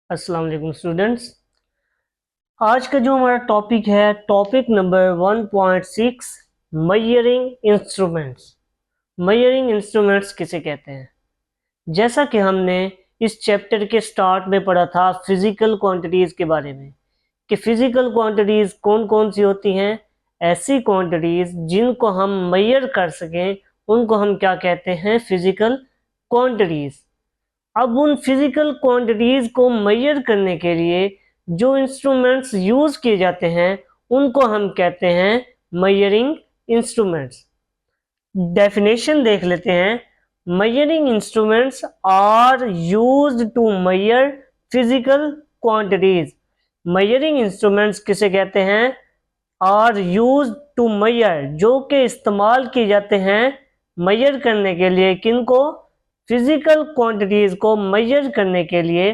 अस्सलाम वालेकुम स्टूडेंट्स। आज का जो हमारा टॉपिक है topic number 1.6 measuring instruments. Measuring instruments किसे कहते हैं? जैसा कि हमने इस चैप्टर के स्टार्ट में पढ़ा था फिजिकल क्वांटिटीज के बारे में कि फिजिकल क्वांटिटीज कौन कौन सी होती हैं। ऐसी क्वांटिटीज जिनको हम मेजर कर सकें उनको हम क्या कहते हैं? Physical quantities. अब उन फिजिकल क्वांटिटीज को मेजर करने के लिए जो इंस्ट्रूमेंट्स यूज किए जाते हैं उनको हम कहते हैं मेजरिंग इंस्ट्रूमेंट्स। डेफिनेशन देख लेते हैं। Measuring instruments are used to measure physical quantities. Measuring instruments किसे कहते हैं? आर यूज्ड टू मेजर, जो कि इस्तेमाल किए जाते हैं मेजर करने के लिए। किनको? फिजिकल क्वांटिटीज को मेजर करने के लिए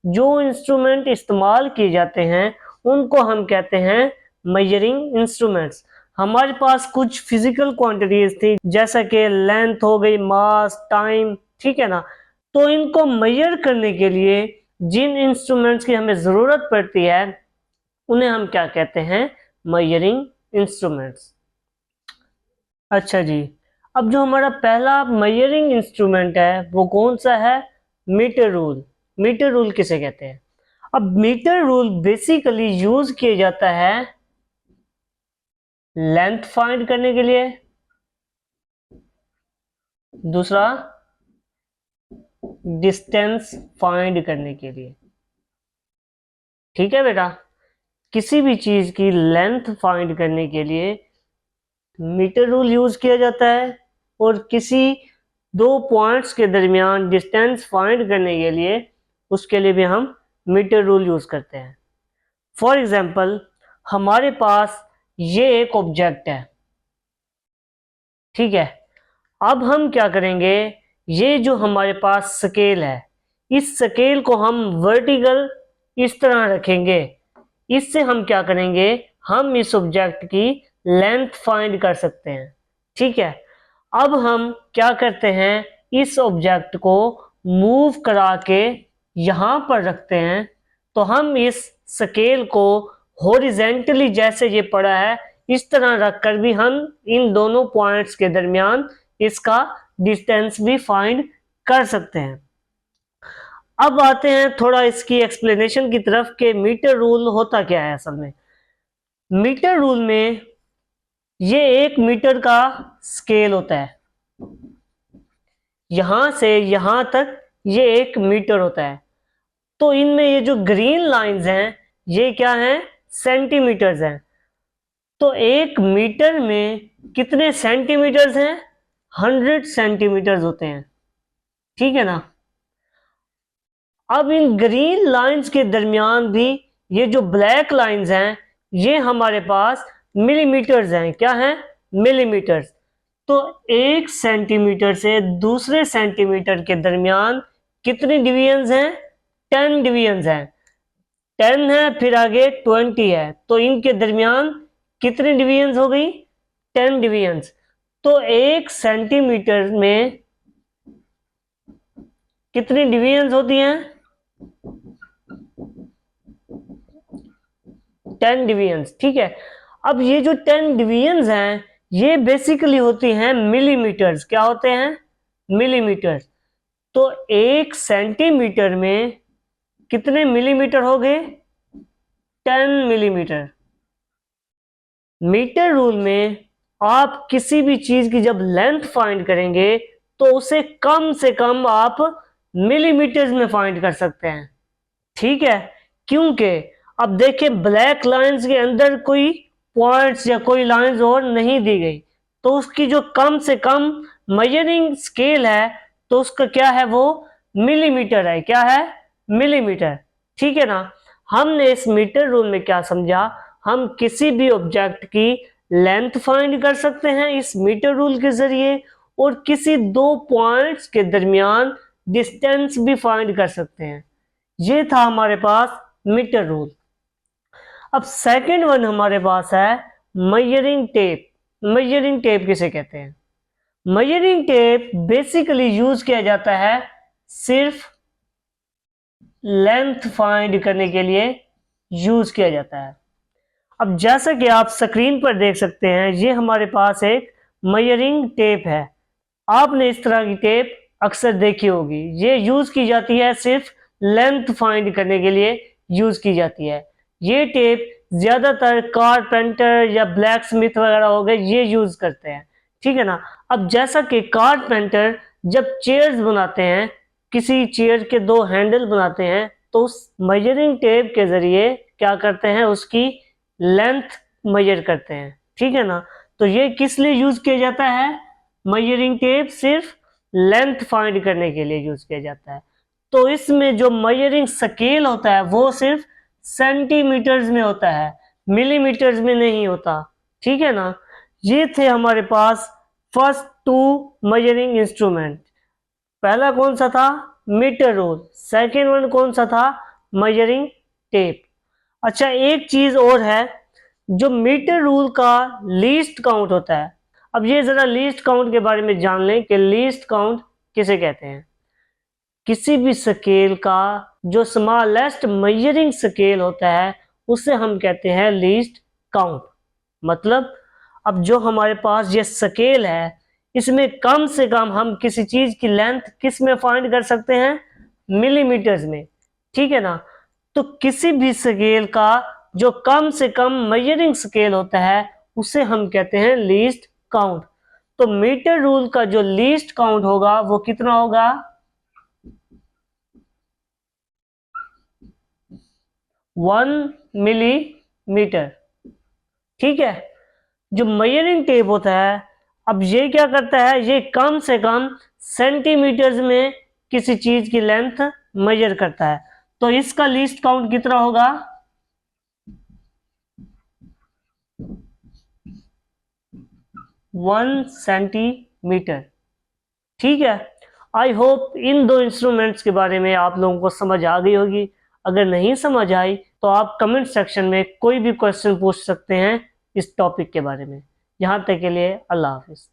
जो इंस्ट्रूमेंट इस्तेमाल किए जाते हैं उनको हम कहते हैं मेजरिंग इंस्ट्रूमेंट्स। हमारे पास कुछ फिजिकल क्वांटिटीज थी जैसा कि लेंथ हो गई, मास, टाइम, ठीक है ना। तो इनको मेजर करने के लिए जिन इंस्ट्रूमेंट्स की हमें ज़रूरत पड़ती है उन्हें हम क्या कहते हैं? Measuring instruments. अच्छा जी, अब जो हमारा पहला मेजरिंग इंस्ट्रूमेंट है वो कौन सा है? Metre rule. मीटर रूल किसे कहते हैं? अब मीटर रूल बेसिकली यूज किया जाता है लेंथ फाइंड करने के लिए, दूसरा डिस्टेंस फाइंड करने के लिए। ठीक है बेटा, किसी भी चीज की लेंथ फाइंड करने के लिए मीटर रूल यूज किया जाता है और किसी दो पॉइंट्स के दरमियान डिस्टेंस फाइंड करने के लिए उसके लिए भी हम मीटर रूल यूज करते हैं। फॉर एग्जाम्पल, हमारे पास ये एक ऑब्जेक्ट है, ठीक है। अब हम क्या करेंगे? ये जो हमारे पास स्केल है, इस स्केल को हम वर्टिकल इस तरह रखेंगे। इससे हम क्या करेंगे? हम इस ऑब्जेक्ट की लेंथ फाइंड कर सकते हैं, ठीक है। अब हम क्या करते हैं? इस ऑब्जेक्ट को मूव करा के यहां पर रखते हैं। तो हम इस स्केल को हॉरिजेंटली जैसे ये पड़ा है इस तरह रखकर भी हम इन दोनों पॉइंट्स के दरमियान इसका डिस्टेंस भी फाइंड कर सकते हैं। अब आते हैं थोड़ा इसकी एक्सप्लेनेशन की तरफ कि मीटर रूल होता क्या है असल में। मीटर रूल में ये 1 मीटर का स्केल होता है, यहां से यहां तक ये 1 मीटर होता है। तो इनमें ये जो ग्रीन लाइंस हैं ये क्या हैं? सेंटीमीटर्स हैं। तो 1 मीटर में कितने सेंटीमीटर्स हैं? 100 सेंटीमीटर्स होते हैं, ठीक है ना। अब इन ग्रीन लाइंस के दरमियान भी ये जो ब्लैक लाइंस हैं ये हमारे पास मिलीमीटर्स हैं। क्या हैं? मिलीमीटर्स। तो 1 सेंटीमीटर से दूसरे सेंटीमीटर के दरमियान कितनी डिवीजन्स हैं? 10 डिवीजन्स हैं। 10 है, फिर आगे 20 है, तो इनके दरमियान कितनी डिवीजन्स हो गई? 10 डिवीजन्स। तो 1 सेंटीमीटर में कितनी डिवीजन्स होती हैं? 10 डिवीजन्स, ठीक है। अब ये जो 10 डिवीजन्स हैं ये बेसिकली होती हैं मिलीमीटर्स। क्या होते हैं? मिलीमीटर्स। तो 1 सेंटीमीटर में कितने मिलीमीटर हो गए? 10 मिलीमीटर। मीटर रूल में आप किसी भी चीज की जब लेंथ फाइंड करेंगे तो उसे कम से कम आप मिलीमीटर्स में फाइंड कर सकते हैं, ठीक है। क्योंकि अब देखिए ब्लैक लाइंस के अंदर कोई पॉइंट्स या कोई लाइंस और नहीं दी गई, तो उसकी जो कम से कम मेजरिंग स्केल है तो उसका क्या है? वो मिलीमीटर है। क्या है? मिलीमीटर, ठीक है ना। हमने इस मीटर रूल में क्या समझा? हम किसी भी ऑब्जेक्ट की लेंथ फाइंड कर सकते हैं इस मीटर रूल के जरिए और किसी दो पॉइंट्स के दरमियान डिस्टेंस भी फाइंड कर सकते हैं। ये था हमारे पास मीटर रूल। अब सेकंड वन हमारे पास है मेजरिंग टेप। मेजरिंग टेप किसे कहते हैं? मेजरिंग टेप बेसिकली यूज किया जाता है सिर्फ लेंथ फाइंड करने के लिए यूज किया जाता है। अब जैसा कि आप स्क्रीन पर देख सकते हैं, ये हमारे पास एक मेजरिंग टेप है। आपने इस तरह की टेप अक्सर देखी होगी। ये यूज की जाती है सिर्फ लेंथ फाइंड करने के लिए यूज की जाती है। ये टेप ज्यादातर कारपेंटर या ब्लैक स्मिथ वगैरह हो गए, ये यूज करते हैं, ठीक है ना। अब जैसा कि कारपेंटर जब चेयर्स बनाते हैं, किसी चेयर के दो हैंडल बनाते हैं, तो उस मेजरिंग टेप के जरिए क्या करते हैं, उसकी लेंथ मेजर करते हैं, ठीक है ना। तो ये किस लिए यूज किया जाता है? मेजरिंग टेप सिर्फ लेंथ फाइंड करने के लिए यूज किया जाता है। तो इसमें जो मेजरिंग स्केल होता है वो सिर्फ सेंटीमीटर्स में होता है, मिलीमीटर्स में नहीं होता, ठीक है ना। ये थे हमारे पास फर्स्ट टू मेजरिंग इंस्ट्रूमेंट। पहला कौन सा था? Metre rule. सेकेंड वन कौन सा था? Measuring tape. अच्छा, एक चीज और है, जो मीटर रूल का लीस्ट काउंट होता है। अब ये जरा लीस्ट काउंट के बारे में जान लें कि लीस्ट काउंट किसे कहते हैं। किसी भी स्केल का जो स्मॉलेस्ट मेजरिंग स्केल होता है उसे हम कहते हैं लीस्ट काउंट। मतलब अब जो हमारे पास ये स्केल है, इसमें कम से कम हम किसी चीज की लेंथ किस में फाइंड कर सकते हैं? मिलीमीटर्स में, ठीक है ना। तो किसी भी स्केल का जो कम से कम मेजरिंग स्केल होता है उसे हम कहते हैं लीस्ट काउंट। तो मीटर रूल का जो लीस्ट काउंट होगा वो कितना होगा? 1 मिलीमीटर, ठीक है। जो मेजरिंग टेप होता है, अब ये क्या करता है, ये कम से कम सेंटीमीटर्स में किसी चीज की लेंथ मेजर करता है। तो इसका लीस्ट काउंट कितना होगा? 1 सेंटीमीटर, ठीक है। आई होप इन दो इंस्ट्रूमेंट्स के बारे में आप लोगों को समझ आ गई होगी। अगर नहीं समझ आई तो आप कमेंट सेक्शन में कोई भी क्वेश्चन पूछ सकते हैं इस टॉपिक के बारे में। यहाँ तक के लिए अल्लाह हाफिज।